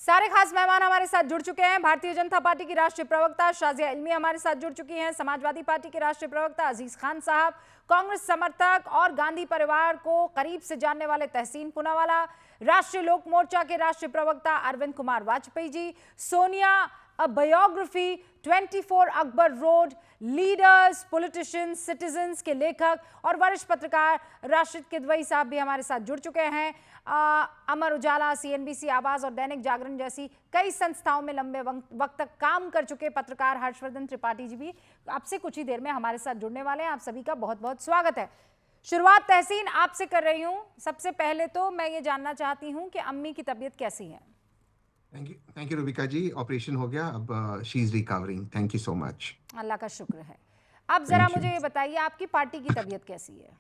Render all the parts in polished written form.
सारे खास मेहमान हमारे साथ जुड़ चुके हैं। भारतीय जनता पार्टी की राष्ट्रीय प्रवक्ता शाजिया इल्मी हमारे साथ जुड़ चुकी हैं। समाजवादी पार्टी के राष्ट्रीय प्रवक्ता अजीज खान साहब, कांग्रेस समर्थक और गांधी परिवार को करीब से जानने वाले तहसीन पूनावाला, राष्ट्रीय लोक मोर्चा के राष्ट्रीय प्रवक्ता Arvind Kumar Vajpayee ji, Sonia a biography 24 Akbar road, leaders, politicians, citizens के लेखक और वरिष्ठ पत्रकार राशिद किदवई साहब भी हमारे साथ जुड़ चुके हैं। अमर उजाला, सीएनबीसी, आवाज और दैनिक जागरण जैसी कई संस्थाओं में लंबे वक्त तक काम कर चुके पत्रकार हर्षवर्धन त्रिपाठी जी भी आपसे कुछ ही देर में हमारे साथ जुड़ने वाले हैं। आप सभी का बहुत बहुत स्वागत है। शुरुआत तहसीन आपसे कर रही हूँ। सबसे पहले तो मैं ये जानना चाहती हूँ कि अम्मी की तबीयत कैसी है? Thank you Rubika ji. Operation हो गया, अब she is recovering. Thank you so much. अल्लाह का शुक्र है। अब जरा मुझे ये बताइए, आपकी पार्टी की तबीयत कैसी है?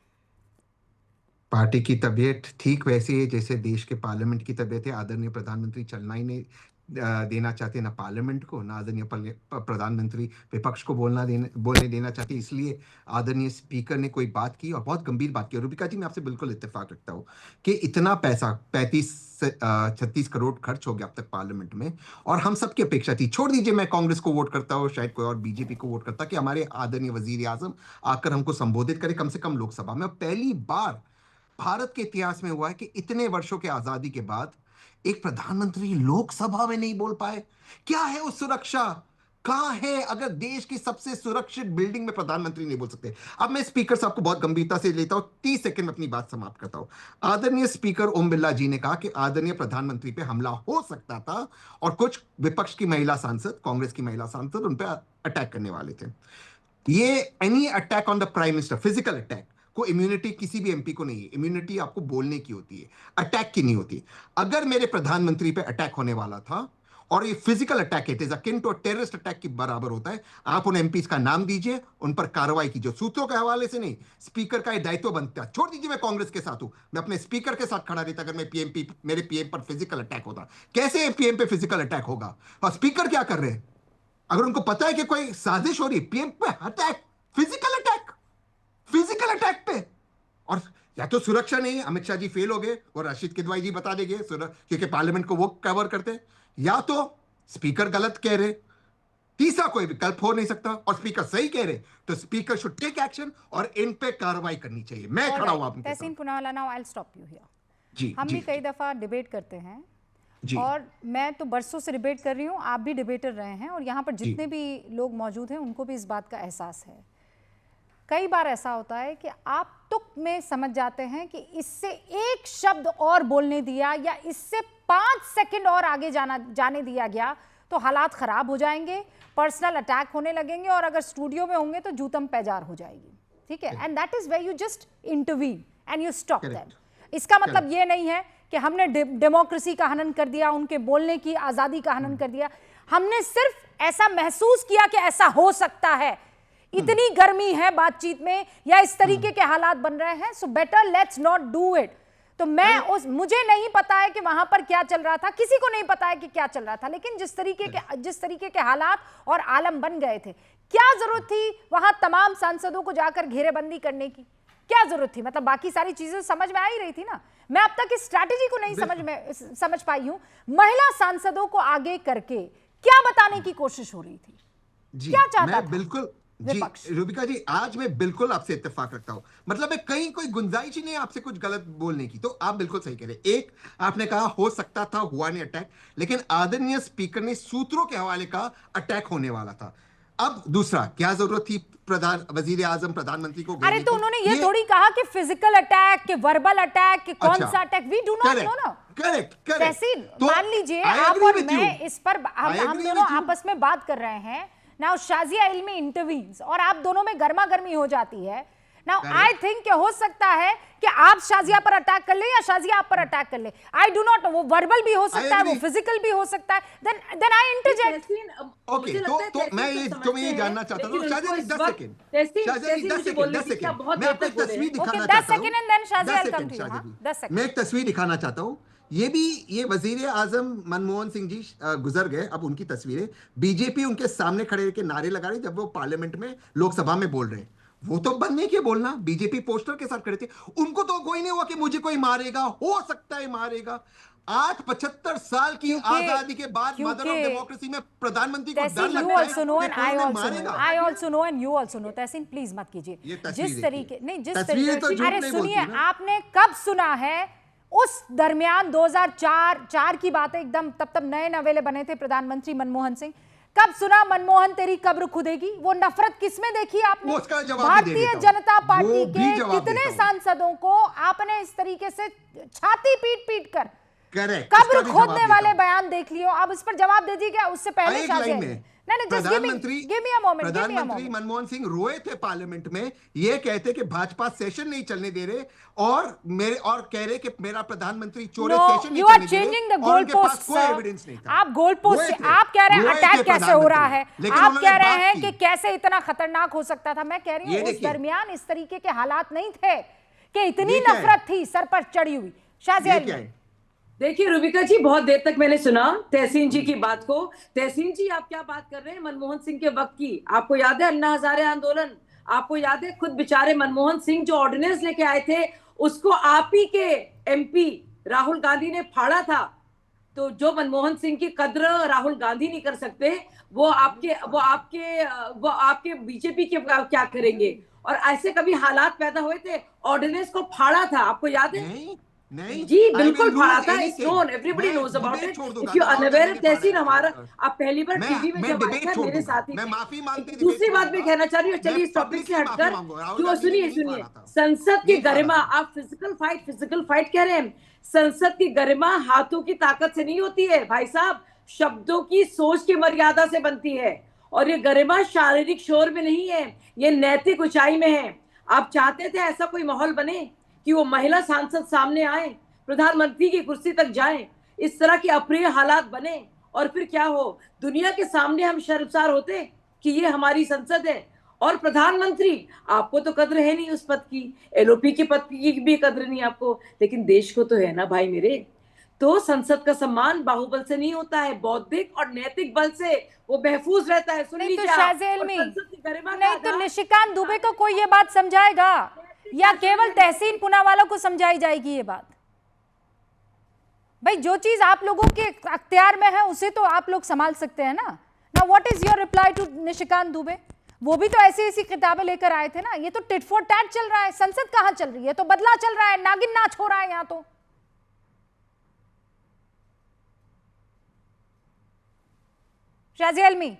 पार्टी की तबीयत ठीक वैसी है जैसे देश के पार्लियामेंट की तबीयत है। आदरणीय प्रधानमंत्री चलना ही नहीं देना चाहते, ना पार्लियामेंट को, ना आदरणीय प्रधानमंत्री विपक्ष को बोलने देना चाहते। इसलिए आदरणीय स्पीकर ने कोई बात की और बहुत गंभीर बात की। रूबिका जी, मैं आपसे बिल्कुल इत्तेफाक रखता हूँ कि इतना पैसा 36 करोड़ खर्च हो गया अब तक पार्लियामेंट में, और हम सबकी अपेक्षा थी, छोड़ दीजिए मैं कांग्रेस को वोट करता हूँ, शायद कोई और बीजेपी को वोट करता, कि हमारे आदरणीय वजीर आजम आकर हमको संबोधित करे कम से कम लोकसभा में। पहली बार भारत के इतिहास में हुआ है कि इतने वर्षों के आजादी के बाद एक प्रधानमंत्री लोकसभा में नहीं बोल पाए। क्या है वो सुरक्षा? कहां है? अगर देश की सबसे सुरक्षित बिल्डिंग में प्रधानमंत्री नहीं बोल सकते। अब मैं स्पीकर साहब को बहुत गंभीरता से लेता हूं, 30 सेकंड में अपनी बात समाप्त करता हूं। आदरणीय स्पीकर ओम बिरला जी ने कहा कि आदरणीय प्रधानमंत्री पे हमला हो सकता था और कुछ विपक्ष की महिला सांसद, कांग्रेस की महिला सांसद उन पर अटैक करने वाले थे। ये any attack on the prime minister, physical attack को इम्यूनिटी किसी भी एमपी को नहीं है। इम्यूनिटी आपको बोलने की होती है, अटैक की नहीं होती। अगर मेरे प्रधानमंत्री पे अटैक होने वाला था और ये physical attack, it is akin to terrorist attack की बराबर होता है, आप उन एमपीज का नाम दीजिए, उन पर कार्रवाई कीजिए। सूत्रों के हवाले से नहीं, स्पीकर का यह दायित्व बनता है। छोड़ दीजिए मैं कांग्रेस के साथ हूं, मैं अपने स्पीकर के साथ खड़ा रहता अगर मैं मेरे पीएम पर फिजिकल अटैक होता। कैसे पीएम पे फिजिकल अटैक होगा? और स्पीकर क्या कर रहे हैं? अगर उनको पता है कि कोई साजिश हो रही, पीएम पे अटैक, फिजिकल अटैक पे। और या तो सुरक्षा नहीं, अमित शाह जी फेल हो गए और राशिद किदवाई जी बता देंगे क्योंकि पार्लियामेंट को वो कवर करते हैं, या तो स्पीकर गलत कह रहे, तीसरा कोई विकल्प हो नहीं सकता। और स्पीकर सही कह रहे तो स्पीकर शुड टेक एक्शन और इन पे कार्रवाई करनी चाहिए। मैं खड़ा हूं आपके साथ। Tehseen Poonawalla, now I will stop you here. जी, हम जी, भी कई दफा डिबेट करते हैं जी, और मैं तो बरसों से डिबेट कर रही हूँ, आप भी डिबेटर रहे हैं और यहाँ पर जितने भी लोग मौजूद हैं उनको भी इस बात का एहसास है। कई बार ऐसा होता है कि आप तुक में समझ जाते हैं कि इससे एक शब्द और बोलने दिया या इससे 5 सेकंड और आगे जाने दिया गया तो हालात खराब हो जाएंगे, पर्सनल अटैक होने लगेंगे और अगर स्टूडियो में होंगे तो जूतम पैजार हो जाएगी। ठीक है, and that is where you just intervene and you stop them. इसका मतलब ये नहीं है कि हमने डेमोक्रेसी का हनन कर दिया, उनके बोलने की आजादी का हनन कर दिया। हमने सिर्फ ऐसा महसूस किया कि ऐसा हो सकता है, इतनी गर्मी है बातचीत में या इस तरीके के हालात बन रहे हैं, so better let's not do it. तो मैं मुझे नहीं पता है कि वहां पर क्या चल रहा था, किसी को नहीं पता है कि क्या चल रहा था, लेकिन जिस तरीके के हालात और आलम बन गए थे, क्या जरूरत थी वहां तमाम सांसदों को जाकर घेरेबंदी करने की? क्या जरूरत थी? मतलब बाकी सारी चीजें समझ में आ ही रही थी ना। मैं अब तक इस स्ट्रैटेजी को नहीं समझ पाई हूं। महिला सांसदों को आगे करके क्या बताने की कोशिश हो रही थी? क्या चाहता था? बिल्कुल जी रूबिका जी, आज मैं बिल्कुल आपसे इत्तेफाक रखता हूं। मतलब मैं कहीं कोई गुंजाइश ही नहीं है आपसे कुछ गलत बोलने की। तो आप बिल्कुल सही कह रहे। एक, आपने कहा हो सकता था, हुआ नहीं अटैक, लेकिन आदरणीय स्पीकर ने सूत्रों के हवाले कहा अटैक होने वाला था। अब दूसरा, क्या जरूरत थी वजीर आजम प्रधानमंत्री को? अरे तो उन्होंने ये थोड़ी कहा कि फिजिकल अटैक, कि वर्बल अटैक, कि कौन सा attack, we do not know ना। करेक्ट। तहसीन, मान लीजिए आप और मैं इस पर हम दोनों आपस में बात कर रहे हैं। नाउ शाजिया इल्मी इंटरवीन्स और आप दोनों में गर्मा गर्मी हो जाती है। नाउ आई थिंक कि हो सकता है कि आप शाजिया पर अटैक कर ले या शाजिया आप पर अटैक कर ले। आई डू नॉट नो, वो वर्बल भी हो सकता है, वो फिजिकल भी हो सकता है। Then I interject. ओके, तो मैं ये जानना चाहता हूं, शाजिया 10 सेकंड, मैं आपको एक तस्वीर दिखाना चाहता हूं। 10 second and then Shazia will come to you. 10 second मैं एक तस्वीर दिखाना चाहता हूं। ये वजीर आजम मनमोहन सिंह जी गुजर गए, अब उनकी तस्वीरें, बीजेपी उनके सामने खड़े होकर नारे लगा रही जब वो पार्लियामेंट में, लोकसभा में बोल रहे हैं। वो तो बंद नहीं किया बोलना, बीजेपी पोस्टर के साथ खड़े थे। उनको तो कोई नहीं हुआ कि मुझे कोई मारेगा, हो सकता है मारेगा। आज 75 साल की आजादी के बाद मदर ऑफ डेमोक्रेसी में प्रधानमंत्री को डर लगता है कि कोई उन्हें मारेगा। I also know and you also know। Tahseen please मत कीजिए। ये जिस तरीके नहीं, जिस तस्वीरें तो झूठ अरे नहीं सुनिए, बोलती ना। आपने कब सुना है उस दरमियान 2004 की बात है एकदम, तब नए नवेले बने थे प्रधानमंत्री मनमोहन सिंह। कब सुना मनमोहन तेरी कब्र खुदेगी? वो नफरत किसमें देखी आपने? उसका जवाब भारतीय जनता पार्टी के जवाब कितने सांसदों को आपने इस तरीके से छाती पीट पीट कर करेक्ट कब्र खोदने वाले बयान देख लियो? अब इस पर जवाब दे दीजिए। उससे पहले एक लाइन में प्रधानमंत्री मनमोहन सिंह रोए थे पार्लियामेंट में, ये कहते कि भाजपा सेशन नहीं चलने दे रहे और कह रहे कि मेरा प्रधानमंत्री चोरे सेशन नहीं चलने दे रहे और उनके पास कोई एविडेंस नहीं था। आप गोल पोस्ट, आप कह रहे हैं अटैक कैसे हो रहा है, आप कह रहे हैं कि कैसे इतना खतरनाक हो सकता था। मैं कह रही हूँ उस दरमियान इस तरीके के हालात नहीं थे कि इतनी नफरत थी सर पर चढ़ी हुई। शाजिया देखिए रुबिका जी, बहुत देर तक मैंने सुना तहसीन जी की बात को। तहसीन जी, आप क्या बात कर रहे हैं मनमोहन सिंह के वक्त की? आपको याद है अन्ना हजारे आंदोलन? आपको याद है खुद बेचारे मनमोहन सिंह जो ऑर्डिनेंस लेके आए थे उसको आप ही के एमपी राहुल गांधी ने फाड़ा था। तो जो मनमोहन सिंह की कद्र राहुल गांधी नहीं कर सकते, वो आपके बीजेपी के क्या करेंगे? और ऐसे कभी हालात पैदा हुए थे, ऑर्डिनेंस को फाड़ा था, आपको याद है? नहीं जी बिल्कुल फाड़ा था। It's known, everybody knows about it. If you unaware Tehseen, हमारा आप पहली बार टीवी में जब आए थे मेरे साथ ही। मैं माफी मांगती हूं। दूसरी बात मैं कहना चाह रही हूँ, चलिए इस टॉपिक से हटकर, क्यों सुनिए संसद की गरिमा, आप फिजिकल फाइट कह रहे हैं। संसद की गरिमा हाथों की ताकत से नहीं होती है भाई साहब, शब्दों की सोच की मर्यादा से बनती है। और ये गरिमा शारीरिक शोर में नहीं है, ये नैतिक ऊंचाई में है। आप चाहते थे ऐसा कोई माहौल बने कि वो महिला सांसद सामने आए, प्रधानमंत्री की कुर्सी तक जाएं, इस तरह के अप्रिय हालात बने और फिर क्या हो, दुनिया के सामने हम शर्मसार होते कि ये हमारी संसद है। और प्रधानमंत्री, आपको तो कद्र है नहीं उस पद की, एलओपी के पद की भी कद्र नहीं आपको, लेकिन देश को तो है ना भाई मेरे। तो संसद का सम्मान बाहुबल से नहीं होता है, बौद्धिक और नैतिक बल से वो महफूज रहता है। सुन लीजिए, नहीं तो निशिकांत दुबे को कोई ये बात समझाएगा या केवल तहसीन पूनावाला को समझाई जाएगी ये बात? भाई जो चीज आप लोगों के अख्तियार में है उसे तो आप लोग संभाल सकते हैं ना। Now what is your reply to Nishikant Dubey? वो भी तो ऐसी किताबें लेकर आए थे ना। ये तो टिट फॉर टैट चल रहा है। संसद कहां चल रही है? तो बदला चल रहा है, नागिन नाच हो रहा है यहां तो। शाजिया अलमी,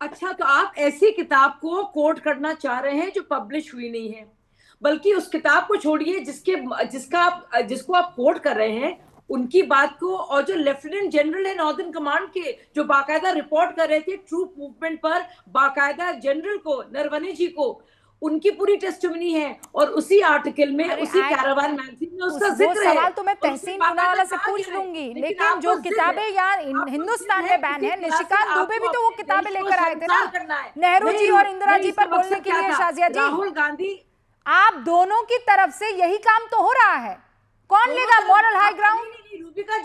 अच्छा तो आप ऐसी किताब को कोट करना चाह रहे हैं जो पब्लिश हुई नहीं है, बल्कि उस किताब को छोड़िए जिसको आप कोट कर रहे हैं उनकी बात को। और जो लेफ्टिनेंट जनरल है नॉर्दर्न कमांड के, जो बाकायदा रिपोर्ट कर रहे थे ट्रूप मूवमेंट पर, बाकायदा जनरल को, नरवणे जी को, उनकी पूरी टेस्टिमनी है। और उसी आर्टिकल में, उसी कैरावान मैगजीन में उसका जिक्र है। सवाल तो मैं तहसीन पूनावाला से पूछ लूंगी, लेकिन जो किताबें यार हिंदुस्तान में बैन है, निशिकांत दुबे भी तो वो किताबें लेकर आए थे ना नेहरू जी और इंदिरा जी पर बोलने के लिए। शाजिया जी, राहुल गांधी, आप दोनों की तरफ से यही काम तो हो रहा है, कौन लेगा मॉरल हाई ग्राउंड? रूबिका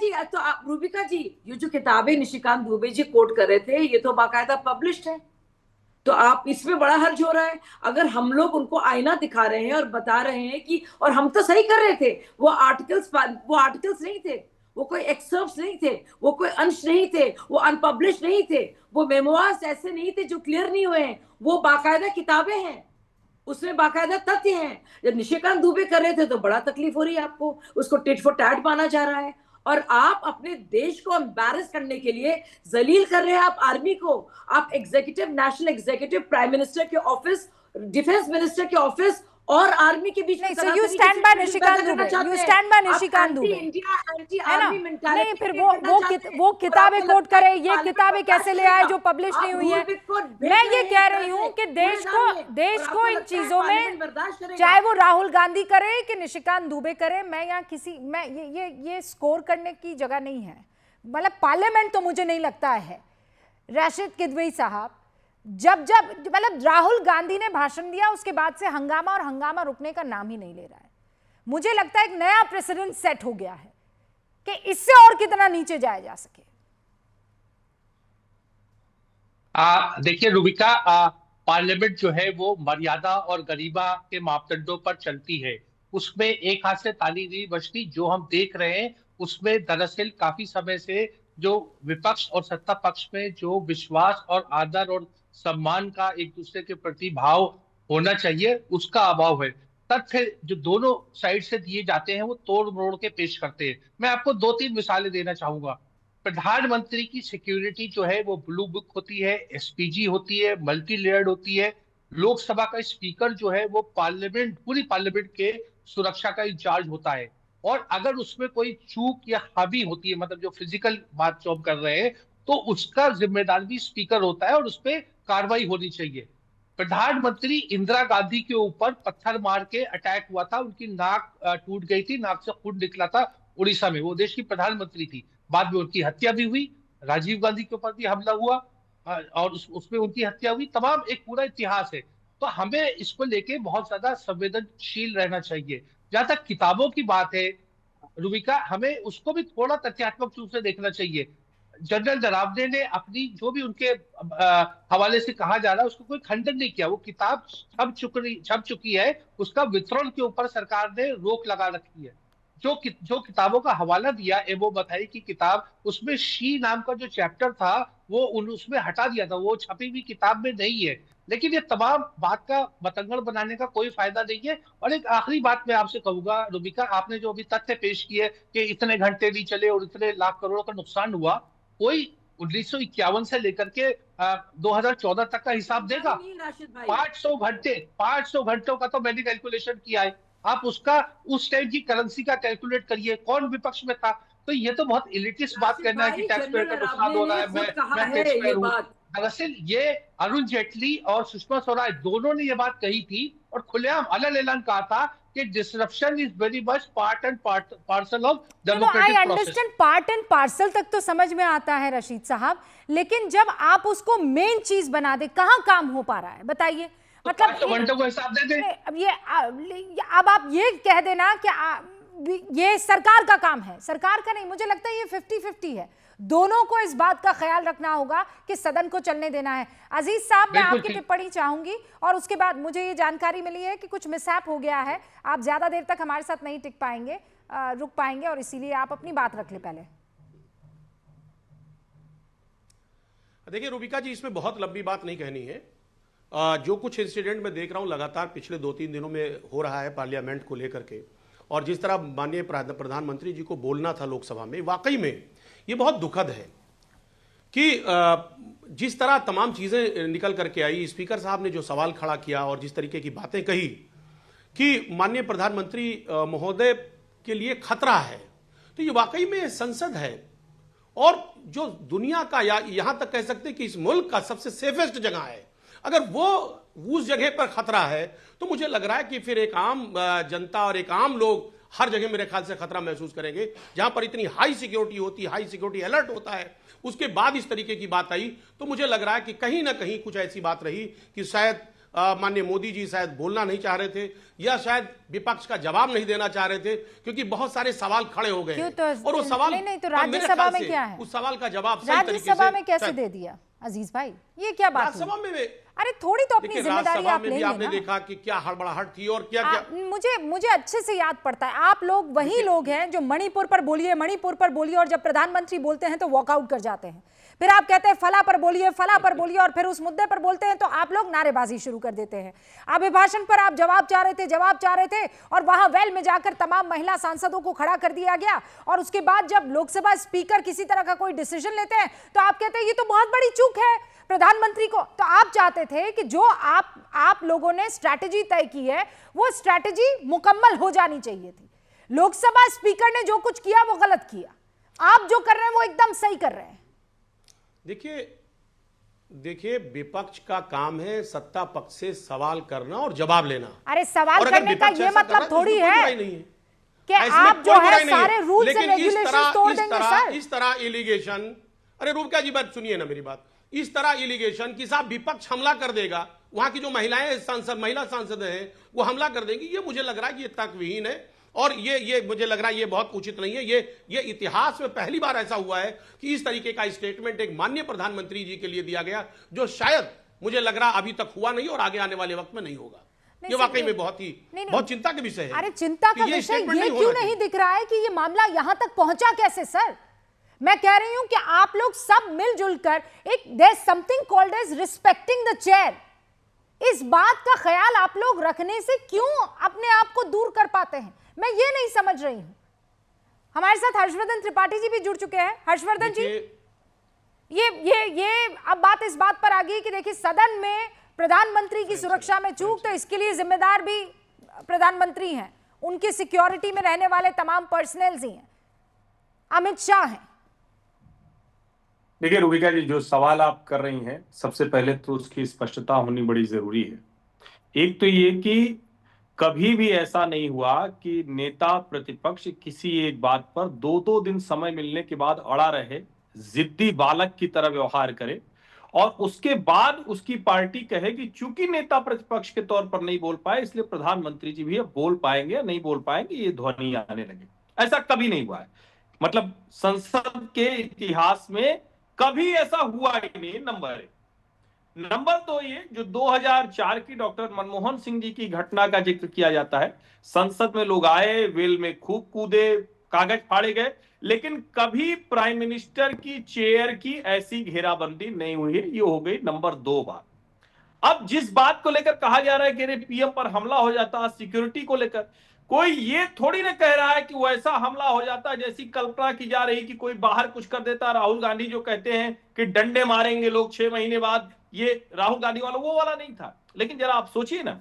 जी, ये जो किताबें निशिकांत दुबे जी कोट कर रहे थे, ये तो बाकायदा पब्लिश्ड है। तो आप इसमें बड़ा हर्ज हो रहा है। अगर हम लोग उनको आईना दिखा रहे हैं और बता रहे हैं कि, और हम तो सही कर रहे थे, वो आर्टिकल्स नहीं थे, वो कोई एक्सर्प्ट्स नहीं थे, वो कोई अंश नहीं थे, वो अनपब्लिश नहीं थे, वो मेमोइर्स ऐसे नहीं थे जो क्लियर नहीं हुए हैं, वो बाकायदा किताबें हैं, उसमें बाकायदा तथ्य हैं। जब निशिकांत दुबे कर रहे थे तो बड़ा तकलीफ हो रही है आपको, उसको टिट फॉर टैट माना जा रहा है। और आप अपने देश को एम्बैरस करने के लिए जलील कर रहे हैं आप आर्मी को। आप executive, national executive, prime minister के ऑफिस, डिफेंस मिनिस्टर के ऑफिस और आर्मी के बीच में So you stand by Nishikant Dubey, you stand by Nishikant Dubey, है ना? नहीं, फिर वो किताबें कोट करे, ये किताबें कैसे ले आए जो पब्लिश नहीं हुई है? मैं ये कह रही हूँ कि देश को इन चीजों में, चाहे वो राहुल गांधी करे कि निशिकांत दुबे करे, मैं यहाँ ये स्कोर करने की जगह नहीं है। मतलब पार्लियामेंट तो मुझे नहीं लगता है। राशिद किदवई साहब, जब मतलब राहुल गांधी ने भाषण दिया उसके बाद से हंगामा और हंगामा रुकने का नाम ही नहीं ले रहा है। मुझे लगता है एक नया प्रेसिडेंट सेट हो गया है कि इससे और कितना नीचे जाया जा सके। देखिए रूबिका, पार्लियामेंट जो है वो मर्यादा और गरिमा के मापदंडों पर चलती है। उसमें एक हाथ से ताली नहीं बजती। जो हम देख रहे हैं उसमें दरअसल काफी समय से जो विपक्ष और सत्ता पक्ष में जो विश्वास और आदर और सम्मान का एक दूसरे के प्रति भाव होना चाहिए, उसका अभाव है। तथ्य जो दोनों साइड से दिए जाते हैं वो तोड़ मरोड़ के पेश करते हैं। मैं आपको 2-3 मिसालें देना चाहूंगा। प्रधानमंत्री की सिक्योरिटी जो है वो ब्लू बुक होती है, एसपीजी होती है, मल्टी लेयर्ड होती है। लोकसभा का स्पीकर जो है वो पार्लियामेंट, पूरी पार्लियामेंट के सुरक्षा का इंचार्ज होता है। और अगर उसमें कोई चूक या खामी होती है, मतलब जो फिजिकल बात जो हम कर रहे हैं, तो उसका जिम्मेदार भी स्पीकर होता है और उस पर कार्रवाई होनी चाहिए। प्रधानमंत्री इंदिरा गांधी के ऊपर पत्थर मार के अटैक हुआ था, उनकी नाक टूट गई थी, नाक से खून निकला था उड़ीसा में, वो देश की प्रधानमंत्री थी। बाद में उनकी हत्या भी हुई। राजीव गांधी के ऊपर भी हमला हुआ और उसमें उनकी हत्या हुई। तमाम एक पूरा इतिहास है। तो हमें इसको लेके बहुत ज्यादा संवेदनशील रहना चाहिए। जहां तक किताबों की बात है रुबिका, हमें उसको भी थोड़ा तथ्यात्मक रूप से देखना चाहिए। जनरल नरावने ने अपनी जो भी उनके हवाले से कहा जा रहा है उसको कोई खंडन नहीं किया। वो किताब छप चुकी है, उसका वितरण के ऊपर सरकार ने रोक लगा रखी है। जो किताबों का हवाला दिया एवो बताई की किताब, उसमें शी नाम का जो चैप्टर था वो उसमें हटा दिया था, वो छपी हुई किताब में नहीं है। लेकिन ये तमाम बात का बतंगड़ बनाने का कोई फायदा नहीं है। और एक आखिरी बात मैं आपसे कहूंगा रुबिका, आपने जो अभी तथ्य पेश किए कि इतने घंटे नहीं चले और इतने लाख करोड़ का नुकसान हुआ, कोई 1951 से लेकर के 2014 तक का हिसाब देगा? 500 घंटों का तो मैंने कैलकुलेशन किया है। आप उसका उस टाइम की करेंसी का कैलकुलेट करिए, कौन विपक्ष में था। तो ये तो बहुत इलिटिस्ट बात करना है कि टैक्स पेयर का नुकसान हो रहा है, मैं टैक्स पेयर हूं। दरअसल ये अरुण जेटली और सुषमा स्वराज दोनों ने ये बात कही थी और खुलेआम अलग ऐलान कहा था कि disruption is very much part and parcel of democratic process. Understand, part and parcel तक तो समझ में आता है रशीद साहब, लेकिन जब आप उसको मेन चीज बना दे, कहां काम हो पा रहा है बताइए? मतलब घंटों को हिसाब दे दे। अब आप ये कह देना कि ये सरकार का काम है, सरकार का नहीं। मुझे लगता है ये 50-50 है। दोनों को इस बात का ख्याल रखना होगा कि सदन को चलने देना है। अजीज साहब, मैं आपकी टिप्पणी चाहूंगी और उसके बाद मुझे ये जानकारी मिली है कि कुछ मिसहैप हो गया है, आप ज्यादा देर तक हमारे साथ नहीं टिक पाएंगे, रुक पाएंगे, और इसीलिए आप अपनी बात रख ले पहले। देखिए रुबिका जी, इसमें बहुत लंबी बात नहीं कहनी है। जो कुछ इंसिडेंट मैं देख रहा हूं लगातार पिछले 2-3 दिनों में हो रहा है पार्लियामेंट को लेकर के, और जिस तरह माननीय प्रधानमंत्री जी को बोलना था लोकसभा में, वाकई में ये बहुत दुखद है कि जिस तरह तमाम चीजें निकल करके आई। स्पीकर साहब ने जो सवाल खड़ा किया और जिस तरीके की बातें कही कि माननीय प्रधानमंत्री महोदय के लिए खतरा है, तो ये वाकई में संसद है और जो दुनिया का, या यहां तक कह सकते हैं कि इस मुल्क का सबसे सेफेस्ट जगह है। अगर वो उस जगह पर खतरा है तो मुझे लग रहा है कि फिर एक आम जनता और एक आम लोग हर जगह मेरे ख्याल से खतरा महसूस करेंगे। जहां पर इतनी हाई सिक्योरिटी होती है, हाई सिक्योरिटी अलर्ट होता है, उसके बाद इस तरीके की बात आई, तो मुझे लग रहा है कि कहीं ना कहीं कुछ ऐसी बात रही कि शायद माननीय मोदी जी शायद बोलना नहीं चाह रहे थे, या शायद विपक्ष का जवाब नहीं देना चाह रहे थे, क्योंकि बहुत सारे सवाल खड़े हो गए और वो सवाल नहीं, तो राज्यसभा में क्या है? उस सवाल का जवाब राज्यसभा में कैसे दे दिया अजीज भाई? ये क्या बात? राज्यसभा में अरे थोड़ी तो अपनी जिम्मेदारी आप ले लेना। आपने देखा कि क्या हड़बड़ाहट थी और क्या क्या मुझे अच्छे से याद पड़ता है। आप लोग वही लोग हैं जो मणिपुर पर बोलिए, मणिपुर पर बोलिए, और जब प्रधानमंत्री बोलते हैं तो वॉकआउट कर जाते हैं। फिर आप कहते हैं फला पर बोलिए, फला पर बोलिए, और फिर उस मुद्दे पर बोलते हैं तो आप लोग नारेबाजी शुरू कर देते हैं। अभिभाषण पर आप जवाब चाह रहे थे और वहां वेल में जाकर तमाम महिला सांसदों को खड़ा कर दिया गया, और उसके बाद जब लोकसभा स्पीकर किसी तरह का कोई डिसीजन लेते हैं तो आप कहते हैं ये तो बहुत बड़ी चूक है प्रधानमंत्री को। तो आप चाहते थे कि जो आप लोगों ने स्ट्रैटेजी तय की है वो स्ट्रैटेजी मुकम्मल हो जानी चाहिए थी। लोकसभा स्पीकर ने जो कुछ किया वो गलत किया, आप जो कर रहे हैं वो एकदम सही कर रहे हैं। देखिए विपक्ष का काम है सत्ता पक्ष से सवाल करना और जवाब लेना। अरे सवाल करने का ये मतलब थोड़ी है कि आप जो है सारे रूल्स एंड रेगुलेशंस तोड़ देंगे सर। इस तरह एलिगेशन, अरे रुबिका जी बात सुनिए ना मेरी बात, इस तरह एलिगेशन कि साहब विपक्ष हमला कर देगा, वहां की जो महिलाएं सांसद, महिला सांसद हैं वो हमला कर देंगी, ये मुझे लग रहा है कि ये तर्कविहीन है और ये मुझे लग रहा है ये बहुत उचित नहीं है। ये इतिहास में पहली बार ऐसा हुआ है कि इस तरीके का स्टेटमेंट एक माननीय प्रधानमंत्री जी के लिए दिया गया, जो शायद मुझे लग रहा अभी तक हुआ नहीं और आगे आने वाले वक्त में नहीं होगा। ये वाकई में बहुत चिंता के विषय है। अरे चिंता का विषय ये क्यों नहीं दिख रहा है कि ये मामला यहां तक पहुंचा कैसे सर? मैं कह रही हूं कि आप लोग सब मिलजुल कर एक there something called as respecting the chair, इस बात का ख्याल आप लोग रखने से क्यों अपने आप को दूर कर पाते हैं? मैं ये नहीं समझ रही हूं। हमारे साथ हर्षवर्धन त्रिपाठी जी भी जुड़ चुके हैं। हर्षवर्धन जी, ये अब बात इस बात पर आ गई कि देखिए सदन में प्रधानमंत्री की सुरक्षा में चूक, तो इसके लिए जिम्मेदार भी प्रधानमंत्री हैं, उनकी सिक्योरिटी में रहने वाले तमाम पर्सनल्स ही हैं, अमित शाह हैं। देखिए रुबिका जी, जो सवाल आप कर रही हैं, सबसे पहले तो उसकी स्पष्टता होनी बड़ी जरूरी है। एक तो ये कि कभी भी ऐसा नहीं हुआ कि नेता प्रतिपक्ष किसी एक बात पर 2-2 दिन समय मिलने के बाद अड़ा रहे, जिद्दी बालक की तरह व्यवहार करे और उसके बाद उसकी पार्टी कहे कि चूंकि नेता प्रतिपक्ष के तौर पर नहीं बोल पाए इसलिए प्रधानमंत्री जी भी अब बोल पाएंगे या नहीं बोल पाएंगे, ये ध्वनि आने लगे। ऐसा कभी नहीं हुआ है। मतलब संसद के इतिहास में कभी ऐसा हुआ ही नहीं। नंबर 1। नंबर 2, ये जो 2004 की डॉक्टर मनमोहन सिंह जी की घटना का जिक्र किया जाता है, संसद में लोग आए, वेल में खूब कूदे, कागज फाड़े गए, लेकिन कभी प्राइम मिनिस्टर की चेयर की ऐसी घेराबंदी नहीं हुई है। ये हो गई नंबर 2 बात। अब जिस बात को लेकर कहा जा रहा है कि पीएम पर हमला हो जाता है सिक्योरिटी को लेकर, कोई ये थोड़ी ना कह रहा है कि वैसा हमला हो जाता है जैसी कल्पना की जा रही कि कोई बाहर कुछ कर देता। राहुल गांधी जो कहते हैं कि डंडे मारेंगे लोग 6 महीने बाद, ये राहुल गांधी वाला वो वाला नहीं था। लेकिन जरा आप सोचिए ना,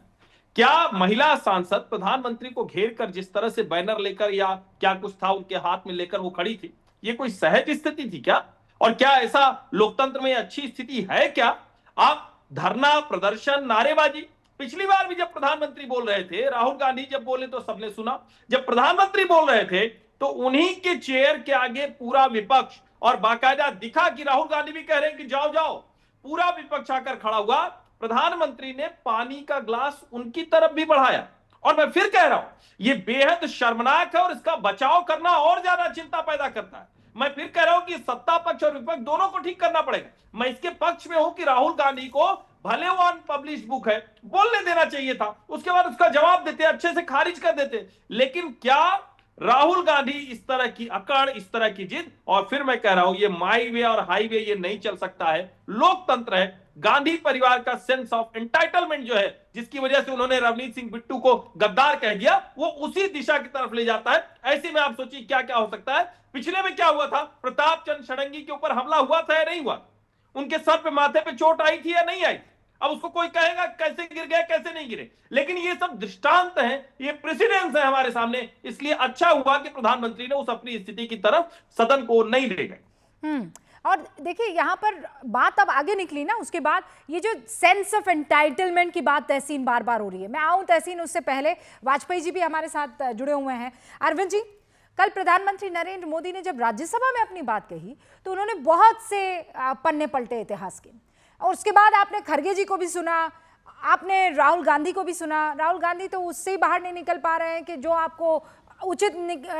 क्या महिला सांसद प्रधानमंत्री को घेर कर जिस तरह से बैनर लेकर या क्या कुछ था उनके हाथ में लेकर वो खड़ी थी, ये कोई सहज स्थिति थी क्या? और क्या ऐसा लोकतंत्र में अच्छी स्थिति है क्या? आप धरना, प्रदर्शन, नारेबाजी, पिछली बार भी जब प्रधानमंत्री बोल रहे थे, राहुल गांधी जब बोले तो सबने सुना, जब प्रधानमंत्री बोल रहे थे तो उन्हीं के चेयर के आगे पूरा विपक्ष, और बाकायदा दिखा कि राहुल गांधी भी कह रहे हैं कि जाओ जाओ, पूरा विपक्ष आकर खड़ा हुआ। प्रधानमंत्री ने पानी का ग्लास उनकी तरफ भी बढ़ाया। और मैं फिर कह रहा हूं, यह बेहद शर्मनाक है और इसका बचाव करना और ज्यादा चिंता पैदा करता है। मैं फिर कह रहा हूं कि सत्ता पक्ष और विपक्ष दोनों को ठीक करना पड़ेगा। मैं इसके पक्ष में हूं कि राहुल गांधी को भले वो अनपब्लिश्ड बुक है बोलने देना चाहिए था, उसके बाद उसका जवाब देते, अच्छे से खारिज कर देते। लेकिन क्या राहुल गांधी इस तरह की अकड़, इस तरह की जिद, और फिर मैं कह रहा हूं ये माई वे और हाईवे ये नहीं चल सकता है। लोकतंत्र है, गांधी परिवार का सेंस ऑफ एंटाइटलमेंट जो है, जिसकी वजह से उन्होंने रवनीत सिंह बिट्टू को गद्दार कह दिया, वो उसी दिशा की तरफ ले जाता है। ऐसे में आप सोचिए क्या क्या हो सकता है। पिछले में क्या हुआ था, प्रताप चंद्र षडंगी के ऊपर हमला हुआ था या नहीं हुआ? उनके सर पे, माथे पे चोट आई थी या नहीं आई? अब उसको कोई कहेगा कैसे गिर गए, कैसे नहीं गिरे। लेकिन ये सब दृष्टांत हैं, ये प्रेसिडेंस है हमारे सामने। इसलिए अच्छा हुआ कि प्रधानमंत्री ने उस अपनी स्थिति की तरफ सदन को नहीं ले गए। और देखिए यहाँ पर बात अब आगे निकली ना, उसके बाद ये जो सेंस ऑफ एंटाइटलमेंट की बात तहसीन बार बार हो रही है। मैं आऊं तहसीन, उससे पहले वाजपेयी जी भी हमारे साथ जुड़े हुए हैं। अरविंद जी, कल प्रधानमंत्री नरेंद्र मोदी ने जब राज्यसभा में अपनी बात कही तो उन्होंने बहुत से पन्ने पलटे इतिहास के, और उसके बाद आपने खरगे जी को भी सुना, आपने राहुल गांधी को भी सुना। राहुल गांधी तो उससे ही बाहर नहीं निकल पा रहे हैं कि जो आपको उचित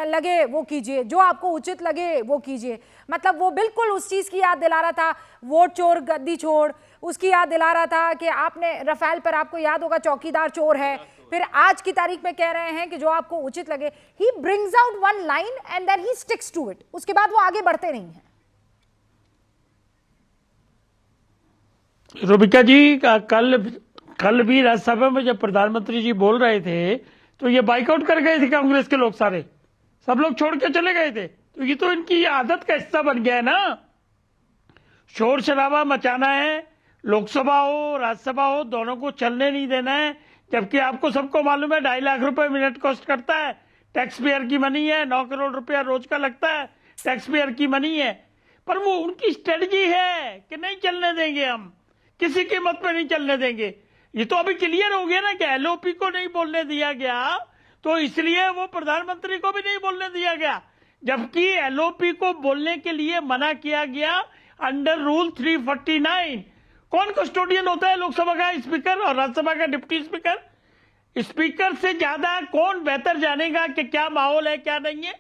लगे वो कीजिए, जो आपको उचित लगे वो कीजिए। मतलब वो बिल्कुल उस चीज़ की याद दिला रहा था, वोट चोर गद्दी छोड़, उसकी याद दिला रहा था कि आपने रफेल पर, आपको याद होगा, चौकीदार चोर है। फिर आज की तारीख में कह रहे हैं कि जो आपको उचित लगे। He brings out one line and then he sticks to it, उसके बाद वो आगे बढ़ते नहीं हैं। रुबिका जी, कल भी राज्यसभा में जब प्रधानमंत्री जी बोल रहे थे तो ये बाइकआउट कर गए थे कांग्रेस के लोग, सारे सब लोग छोड़ के चले गए थे। तो ये तो इनकी आदत का हिस्सा बन गया है ना, शोर शराबा मचाना है, लोकसभा हो राज्यसभा हो दोनों को चलने नहीं देना है। जबकि आपको सबको मालूम है 2.5 लाख रुपए मिनट कॉस्ट करता है, टैक्स पेयर की मनी है, 9 करोड़ रुपया रोज का लगता है, टैक्स पेयर की मनी है। पर वो उनकी स्ट्रेटजी है कि नहीं चलने देंगे, हम किसी कीमत पे नहीं चलने देंगे। ये तो अभी क्लियर हो गया ना कि एलओपी को नहीं बोलने दिया गया, तो इसलिए वो प्रधानमंत्री को भी नहीं बोलने दिया गया। जबकि एलओपी को बोलने के लिए मना किया गया अंडर रूल 349। कौन कस्टोडियन होता है लोकसभा का? स्पीकर, और राज्यसभा का डिप्टी स्पीकर। स्पीकर से ज्यादा कौन बेहतर जानेगा कि क्या माहौल है क्या नहीं है।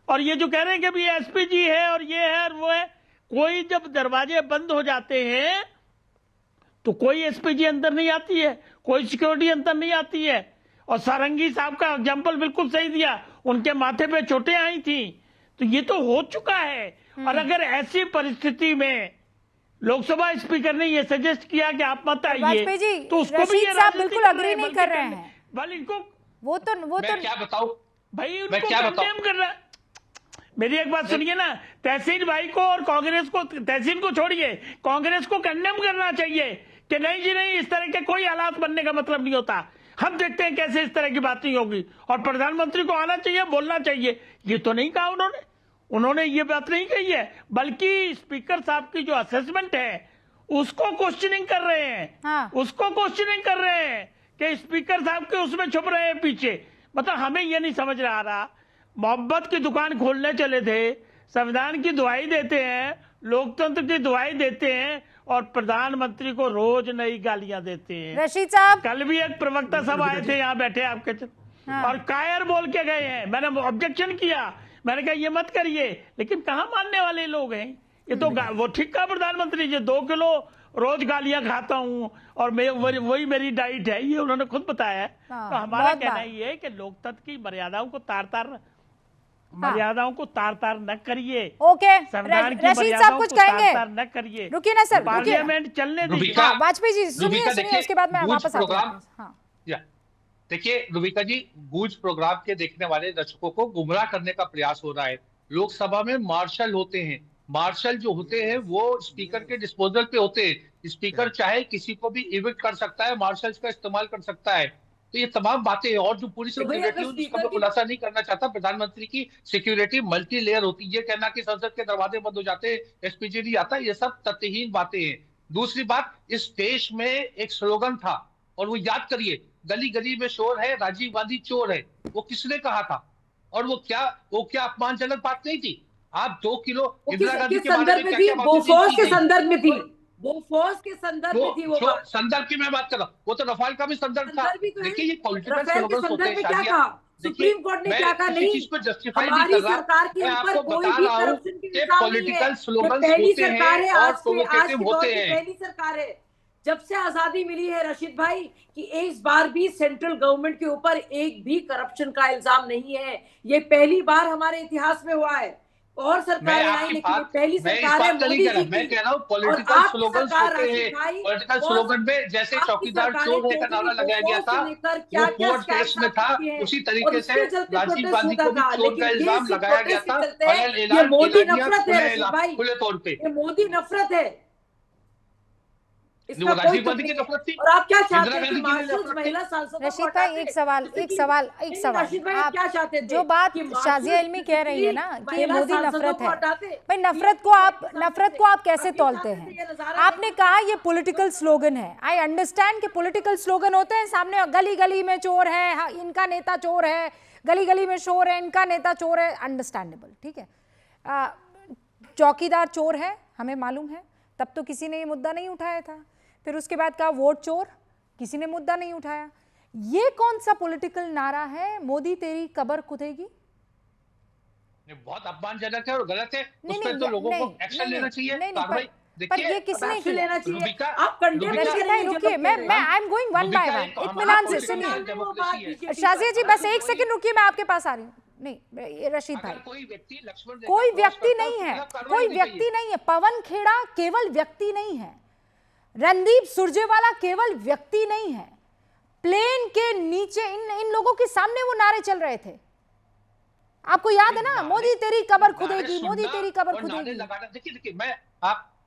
और ये जो कह रहे हैं कि अभी एसपी जी है और ये है और वो है, कोई जब दरवाजे बंद हो जाते हैं तो कोई एसपीजी अंदर नहीं आती है, कोई सिक्योरिटी अंदर नहीं आती है। और सारंगी साहब का एग्जाम्पल बिल्कुल सही दिया, उनके माथे पे चोटें आई थी। तो ये तो हो चुका है। और अगर ऐसी परिस्थिति में लोकसभा स्पीकर ने ये सजेस्ट किया कि आप मत आइए, तो उसको भी ये बिल्कुल अग्री नहीं कर रहे हैं। बल इनको वो तो क्या बताऊं भाई, उनको कंडेम कर रहा। मेरी एक बात सुनिए ना, तहसीन भाई को और कांग्रेस को, तहसीन को छोड़िए, कांग्रेस को कंडेम करना चाहिए कि नहीं जी नहीं, इस तरह के कोई हालात बनने का मतलब नहीं होता। हम देखते हैं कैसे इस तरह की बात नहीं होगी। और प्रधानमंत्री को आना चाहिए, बोलना चाहिए। ये तो नहीं कहा उन्होंने ये बात नहीं कही है, बल्कि स्पीकर साहब की जो असेसमेंट है उसको क्वेश्चनिंग कर रहे हैं। हाँ। उसको क्वेश्चनिंग कर रहे हैं कि स्पीकर साहब के उसमें छुप रहे हैं पीछे। मतलब हमें ये नहीं समझ रहा, मोहब्बत की दुकान खोलने चले थे, संविधान की दुहाई देते हैं, लोकतंत्र की दुहाई देते हैं, और प्रधानमंत्री को रोज नई गालियां देते हैं। रशीद साहब, कल भी एक प्रवक्ता सब आए थे यहाँ बैठे आपके, और कायर बोल के गए हैं। मैंने ऑब्जेक्शन किया, मैंने कहा ये मत करिए, लेकिन कहाँ मानने वाले लोग हैं। ये तो वो ठीक कहा प्रधानमंत्री जी, 2 किलो रोज गालियां खाता हूँ और वही मेरी डाइट है, ये उन्होंने खुद बताया है। तो हमारा कहना ये है कि लोकतंत्र की मर्यादाओं को तार तार न करिए। ओके, संविधान की रशीद साहब कुछ कहेंगे? तार न करिए, रुकिए ना सर, पार्लियामेंट चलने दीजिए। वाजपेयी जी सुनिए, उसके बाद मैं वापस आता हूं। देखिए रुबिका जी, गूंज प्रोग्राम के देखने वाले दर्शकों को गुमराह करने का प्रयास हो रहा है। लोकसभा में मार्शल होते हैं, मार्शल जो होते हैं वो स्पीकर के डिस्पोजल पे होते हैं। स्पीकर चाहे किसी को भी इविक्ट कर सकता है, मार्शल्स का इस्तेमाल कर सकता है। तो ये तमाम बातें, और जो पूरी सिक्योरिटी उसका मैं खुलासा नहीं करना चाहता, प्रधानमंत्री की सिक्योरिटी मल्टी लेयर होती है। ये कहना कि संसद के दरवाजे बंद हो जाते हैं, एसपीजी नहीं आता, ये सब तथ्यहीन बातें हैं। दूसरी बात, इस देश में एक स्लोगन था, और वो याद करिए, गली गली में शोर है, राजीव गांधी चोर है। वो किसने कहा था? और वो क्या अपमानजनक बात नहीं थी? आप 2 किलो इंदिरा गांधी के बारे में क्या बोफोर्स के संदर्भ में थी, बोफोर्स के संदर्भ में थी। वो संदर्भ की मैं बात कर रहा हूँ, वो तो रफाल का भी संदर्भ था। देखिए ये पॉलिटिकल स्लोगन्स होते हैं। क्या कहा सुप्रीम कोर्ट ने, क्या कहा? नहीं, चीज को जस्टिफाई नहीं कर रहा, सरकार के मैं ऊपर आपको कोई बता भी रहा हूँ करप्शन की कि इल्जाम नहीं पॉलिटिकल है। स्लोगन्स पहली होते सरकार है, हैं और आज प्रोवोकेटिव की होते हैं। पहली सरकार है जब से आजादी मिली है रशीद भाई, कि इस बार भी सेंट्रल गवर्नमेंट के ऊपर एक भी करप्शन का इल्जाम नहीं है। ये पहली बार हमारे इतिहास में हुआ है। और सरकार आई, लेकिन पहली सरकार है मोदी जी की। मैं कह रहा हूँ पॉलिटिकल स्लोगन्स होते हैं। पॉलिटिकल स्लोगन में जैसे चौकीदार चोर है का नारा लगाया गया था, वो पुअर टेस्ट में था, उसी तरीके से राजीव गांधी को भी चोर का इल्जाम लगाया गया था। ये मोदी नफरत है रशीद भाई, खुले तौर पे ये मोदी नफरत है। वो राजीव गांधी की नफरत थी। और आप क्या चाहते हैं कि मार्शल्स महिला सांसदों रशीद भाई, एक सवाल आप क्या चाहते थे? जो बात शाजिया इल्मी कह रही है ना कि ये मोदी नफरत है, भाई नफरत को आप कैसे तौलते हैं? आपने कहा ये पॉलिटिकल स्लोगन है। आई अंडरस्टैंड कि पॉलिटिकल स्लोगन होते हैं, सामने गली गली में चोर है, इनका नेता चोर है, गली गली में शोर है, इनका नेता चोर है, अंडरस्टैंडेबल, ठीक है। चौकीदार चोर है, हमें मालूम है, तब तो किसी ने ये मुद्दा नहीं उठाया था। फिर उसके बाद कहा वोट चोर, किसी ने मुद्दा नहीं उठाया। ये कौन सा पॉलिटिकल नारा है, मोदी तेरी कब्र खुदेगी? बहुत अपमानजनक है और गलत है। उस पर तो लोगों को एक्शन लेना चाहिए। पर ये किसने किया? लेना चाहिए? आप रुकिए, मैं I am going one by one. इत्मीनान से सुनिए शाजिया जी, बस एक सेकंड रुकिए, मैं आपके पास आ रही हूँ। नहीं रशीद भाई, कोई व्यक्ति नहीं है, कोई व्यक्ति नहीं है। पवन खेड़ा केवल व्यक्ति नहीं है, रणदीप सुरजेवाला केवल व्यक्ति नहीं है। प्लेन के नीचे इन लोगों के सामने वो नारे चल रहे थे, आपको याद है ना? मोदी तेरी कब्र खुदेगी, मोदी तेरी कब्र खुदेगी।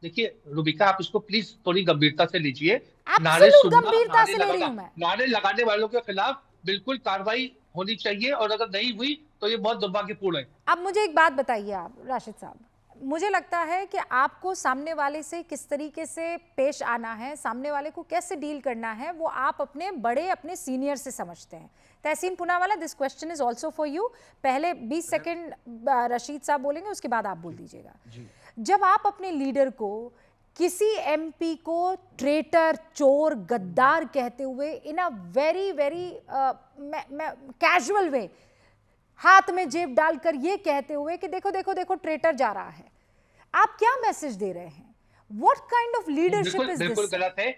देखिए रुबिका, आप इसको प्लीज थोड़ी गंभीरता से लीजिए। गंभीरता से ले रही हूं मैं। नारे लगाने वालों के खिलाफ बिल्कुल कार्रवाई होनी चाहिए, और अगर नहीं हुई तो ये बहुत दुर्भाग्यपूर्ण है। अब मुझे एक बात बताइए आप राशिद साहब, मुझे लगता है कि आपको सामने वाले से किस तरीके से पेश आना है, सामने वाले को कैसे डील करना है, वो आप अपने बड़े, अपने सीनियर से समझते हैं। Tehseen Poonawalla, this question is also for you. पहले 20 सेकेंड रशीद साहब बोलेंगे, उसके बाद आप बोल दीजिएगा। जब आप अपने लीडर को, किसी एमपी को ट्रेटर, चोर, गद्दार कहते हुए इन a very very casual way, हाथ में जेब डालकर ये कहते हुए कि देखो देखो देखो ट्रेटर जा रहा है, आप क्या मैसेज दे रहे हैं? What kind of leadership is this? बिल्कुल गलत है।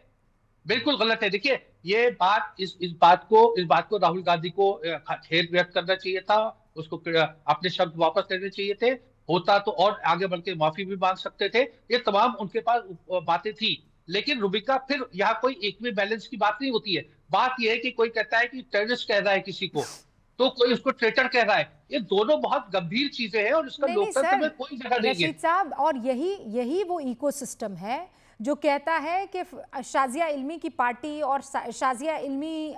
बिल्कुल गलत है। देखिए, ये बात इस बात को राहुल गांधी को खेद व्यक्त करना चाहिए था, उसको अपने शब्द वापस लेने चाहिए थे। होता तो और आगे बढ़ के माफी भी मांग सकते थे, ये तमाम उनके पास बातें थी। लेकिन रुबिका, फिर यहाँ कोई इक्वी बैलेंस की बात नहीं होती है। बात यह है कि कोई कहता है कि टेररिस्ट कह रहा है किसी को, तो कोई उसको ट्रेटर कह रहा है। ये दोनों बहुत गंभीर चीजें हैं और इसका नहीं लोकतंत्र में सर, कोई जगह नहीं है। रशीद साहब, और यही वो इकोसिस्टम है जो कहता है कि शाजिया इल्मी की पार्टी और शाजिया इल्मी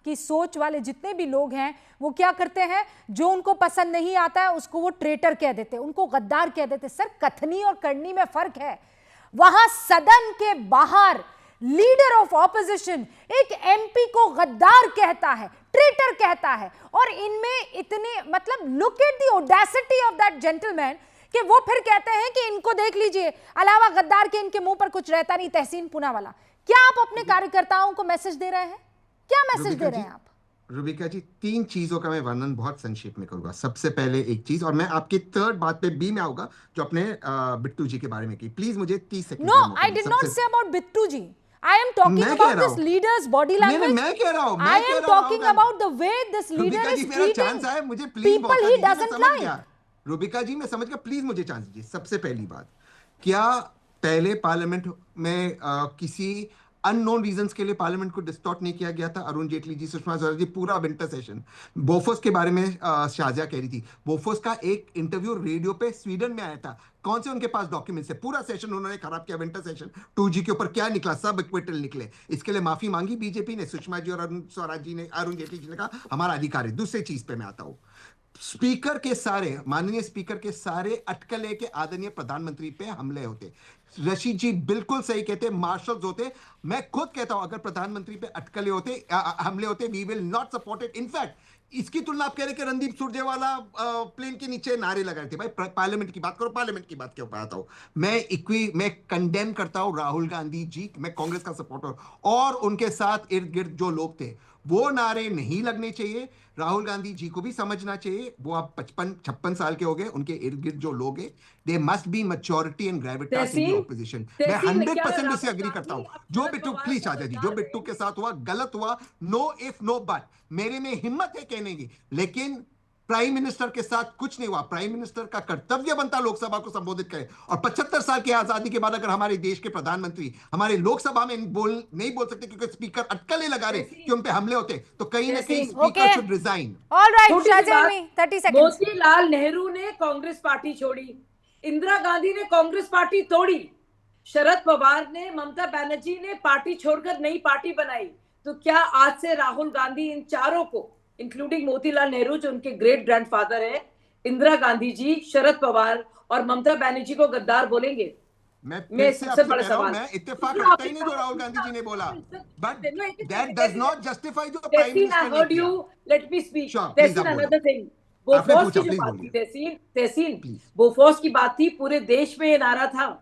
की सोच वाले जितने भी लोग हैं वो क्या करते हैं, जो उनको पसंद नहीं आता है उसको वो ट्रेटर कह देते, उनको गद्दार कह देते। सर, कथनी और करनी में फर्क है। वहां सदन के बाहर लीडर ऑफ ऑपोजिशन एक एमपी को गद्दार कहता है, ट्रेटर कहता है, और इनमें इतने मतलब look at the audacity of that gentleman कि वो फिर कहते हैं कि इनको देख लीजिए, अलावा गद्दार के इनके मुंह पर कुछ रहता नहीं। तहसीन पूनावाला, क्या आप अपने कार्यकर्ताओं को मैसेज दे रहे हैं? क्या मैसेज दे रहे हैं आप? रुबिका जी, 3 चीजों का मैं वर्णन बहुत संक्षेप में करूंगा। सबसे पहले एक चीज, और मैं आपकी थर्ड बात पे भी मैं आऊंगा जो अपने बिट्टू जी के बारे में की। प्लीज मुझे 30 second. No, I did not say about Bittu ji. I am talking about this leader's body language. मैं कह रहा हूं, I am talking about the way this leader is treating people he doesn't like. Rubika जी, मैं समझ गया, प्लीज मुझे chance दीजिए। सबसे पहली बात, क्या पहले पार्लियामेंट में किसी अननोन रीजंस के लिए पार्लियामेंट को डिस्टॉर्ट नहीं किया गया था? अरुण जेटली जी, सुषमा स्वराज जी, पूरा विंटर सेशन बोफोर्स के बारे में शाजिया कह रही थी। बोफोर्स का एक इंटरव्यू रेडियो पे स्वीडन में आया था। कौन से उनके पास डॉक्यूमेंट्स है? पूरा सेशन उन्होंने खराब किया। विंटर सेशन 2G के ऊपर क्या निकला? सब इक्विटल निकले। इसके लिए माफी मांगी बीजेपी ने, सुषमा जी और अरुण स्वराज जी ने, अरुण जेटली जी ने कहा हमारा अधिकार है। दूसरी चीज पे मैं आता हूं, स्पीकर के सारे, माननीय स्पीकर के सारे अटकले के आदरणीय प्रधानमंत्री पे हमले होते। रशीद जी बिल्कुल सही कहते, मार्शल्स होते। मैं खुद कहता हूं, अगर प्रधानमंत्री पे अटकले होते, हमले होते, we will not support it. In fact इसकी तुलना आप कह रहे कि रणदीप सुरजेवाला प्लेन के नीचे नारे लगा रहे थे। भाई, पार्लियामेंट की बात करो, पार्लियामेंट की बात क्यों आता हूं मैं कंडेम करता हूं राहुल गांधी जी, मैं कांग्रेस का सपोर्टर, और उनके साथ इर्द गिर्द जो लोग थे, वो नारे नहीं लगने चाहिए। राहुल गांधी जी को भी समझना चाहिए, वो अब 55-56 साल के हो गए, उनके इर्द गिर्द जो लोग हैं, they must be maturity and Gravitas in the opposition. मैं 100% इससे एग्री करता हूं। जो बिट्टू, प्लीज आजा जी, जो बिट्टू के साथ हुआ गलत हुआ, नो इफ नो बट। मेरे में हिम्मत है कहने की, लेकिन प्राइम मिनिस्टर के साथ कुछ नहीं हुआ। प्राइम मिनिस्टर का कर्तव्य बनता लोकसभा को संबोधित करे, और 75 साल की आजादी के बाद अगर हमारे देश के प्रधानमंत्री हमारे लोकसभा में नहीं बोल सकते क्योंकि स्पीकर अटकलें लगा रहे कि उन पे हमले होते, तो कहीं ना कहीं speaker should resign. Alright, Shazia Ilmi, 30 second. Motilal Nehru ने कांग्रेस पार्टी छोड़ी, इंदिरा गांधी ने कांग्रेस पार्टी तोड़ी, शरद पवार ने, ममता बनर्जी ने पार्टी छोड़कर नई पार्टी बनाई। तो क्या आज से राहुल गांधी इन चारों को, इंक्लूडिंग मोतीलाल नेहरू जो उनके ग्रेट ग्रैंडफादर है, इंदिरा गांधी जी, शरद पवार और ममता बनर्जी को गद्दार बोलेंगे? मैं सबसे बड़ा सवाल, मैं इत्तेफाक रखता ही नहीं जो राहुल गांधी जी ने बोला, but that does not justify जो प्राइम मिनिस्टर ने किया। Let me speak. That's another thing. Bofors की जो बात थी, तहसीन बोफोर्स की बात थी, पूरे देश में ये नारा था।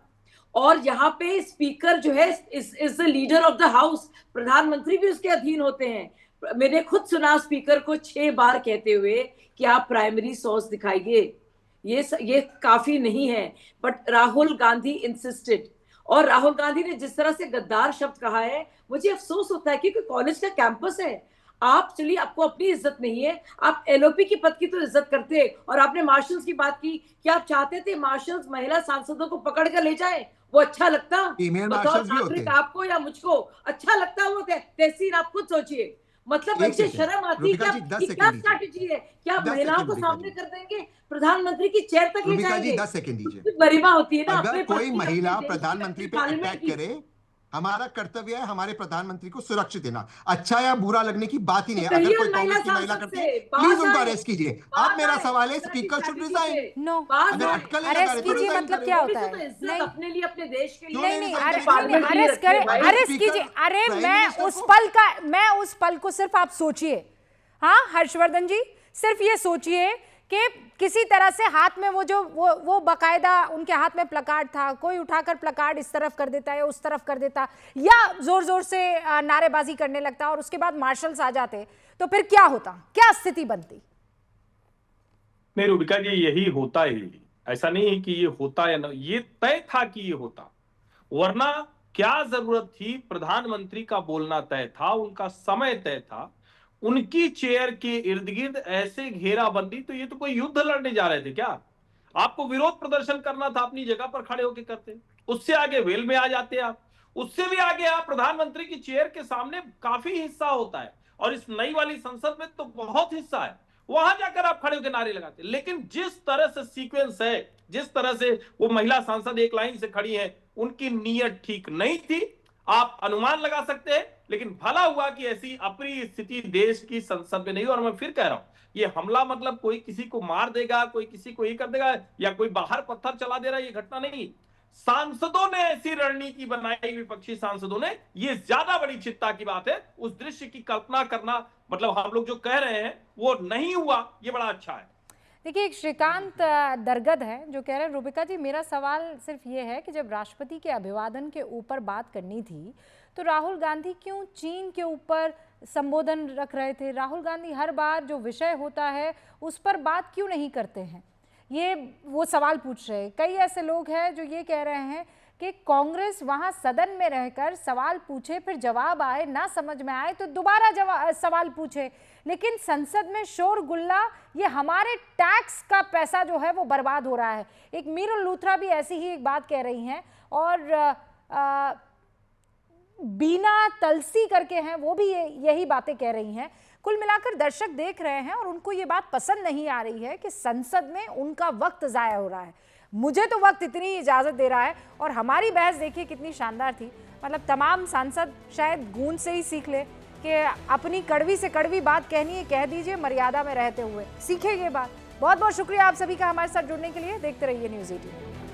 और यहाँ पे स्पीकर जो है is the leader of the house, प्रधानमंत्री भी उसके अधीन होते हैं। मैंने खुद सुना स्पीकर को 6 बार कहते हुए कि आप प्राइमरी सोर्स दिखाइए, ये काफी नहीं है। बट राहुल गांधी इंसिस्टेड, और राहुल गांधी ने जिस तरह से गद्दार शब्द कहा है, मुझे अफसोस होता है क्योंकि कॉलेज का कैंपस है। आप चलिए, आपको अपनी इज्जत नहीं है, आप एलओपी की पद की तो इज्जत करते। और आपने मार्शल्स की बात की, क्या आप चाहते थे मार्शल्स महिला सांसदों को पकड़ कर ले जाए? वो अच्छा लगता? आपको या मुझको अच्छा लगता? वो तहसीन, आप खुद सोचिए। मतलब मुझे शर्म आती है। क्या स्ट्रैटेजी है? क्या महिलाओं को सामने कर देंगे, प्रधानमंत्री की चेयर तक ले जाएंगे? 10 सेकंड दीजिए। गरिमा होती है ना। अगर कोई महिला प्रधानमंत्री पे अटैक करे, हमारा कर्तव्य है हमारे प्रधानमंत्री को सुरक्षित देना। अच्छा या बुरा लगने की बात ही नहीं है। अगर कोई कांग्रेस की महिला करती है, प्लीज उनको अरेस्ट कीजिए। आप मेरा सवाल है, स्पीकर शुड रिजाइन। नो, अगर अटकलें लगा रहे तो मतलब क्या होता है? नहीं, अपने लिए, अपने देश के लिए नहीं, अरेस्ट करें, अरेस्ट कीजिए। अरे मैं उस पल को सिर्फ आप सोचिए। हाँ हर्षवर्धन जी, सिर्फ ये सोचिए कि किसी तरह से हाथ में वो बाकायदा उनके हाथ में प्लकार्ड था, कोई उठाकर प्लकार्ड इस तरफ कर देता है, उस तरफ कर देता, या जोर जोर से नारेबाजी करने लगता, और उसके बाद मार्शल्स आ जाते, तो फिर क्या होता? क्या स्थिति बनती? नहीं रुबिका जी, यही होता ही, ऐसा नहीं है कि ये होता या ना, ये तय था कि ये होता, वरना क्या जरूरत थी? प्रधानमंत्री का बोलना तय था, उनका समय तय था, उनकी चेयर के इर्द गिर्द ऐसे घेराबंदी, तो ये तो कोई युद्ध लड़ने जा रहे थे क्या? आपको विरोध प्रदर्शन करना था, अपनी जगह पर खड़े होकर करते। उससे आगे वेल में आ जाते आप, उससे भी आगे आप प्रधानमंत्री की चेयर के सामने काफी हिस्सा होता है, और इस नई वाली संसद में तो बहुत हिस्सा है, वहां जाकर आप खड़े होकर नारे लगाते। लेकिन जिस तरह से सीक्वेंस है, जिस तरह से वो महिला सांसद एक लाइन से खड़ी है, उनकी नीयत ठीक नहीं थी। आप अनुमान लगा सकते हैं, लेकिन भला हुआ कि ऐसी अप्रिय स्थिति देश की संसद में नहीं। और मैं फिर कह रहा हूं, ये हमला मतलब कोई किसी को मार देगा, कोई किसी को ये कर देगा, या कोई बाहर पत्थर चला दे रहा है, ये घटना नहीं। सांसदों ने ऐसी रणनीति बनाई, विपक्षी सांसदों ने, ये ज्यादा बड़ी चिंता की बात है। उस दृश्य की कल्पना करना, मतलब हम लोग जो कह रहे हैं वो नहीं हुआ, ये बड़ा अच्छा है। देखिए, एक श्रीकांत दरगद है जो कह रहे हैं, रूबिका जी मेरा सवाल सिर्फ ये है कि जब राष्ट्रपति के अभिवादन के ऊपर बात करनी थी तो राहुल गांधी क्यों चीन के ऊपर संबोधन रख रहे थे? राहुल गांधी हर बार जो विषय होता है उस पर बात क्यों नहीं करते हैं? ये वो सवाल पूछ रहे हैं। कई ऐसे लोग हैं जो ये कह रहे हैं कि कांग्रेस वहां सदन में रहकर सवाल पूछे, फिर जवाब आए, ना समझ में आए तो दोबारा सवाल पूछे, लेकिन संसद में शोर गुल्ला, ये हमारे टैक्स का पैसा जो है वो बर्बाद हो रहा है। एक मीरुल लूथरा भी ऐसी ही एक बात कह रही हैं, और बीना तलसी करके हैं वो भी यही बातें कह रही हैं। कुल मिलाकर दर्शक देख रहे हैं और उनको ये बात पसंद नहीं आ रही है कि संसद में उनका वक्त जाया हो रहा है। मुझे तो वक्त इतनी इजाज़त दे रहा है, और हमारी बहस देखिए कितनी शानदार थी। मतलब तमाम सांसद शायद गूंज से ही सीख ले कि अपनी कड़वी से कड़वी बात कहनी है, कह दीजिए, मर्यादा में रहते हुए सीखेंगे बात। बहुत बहुत शुक्रिया आप सभी का हमारे साथ जुड़ने के लिए। देखते रहिए न्यूज़ 18।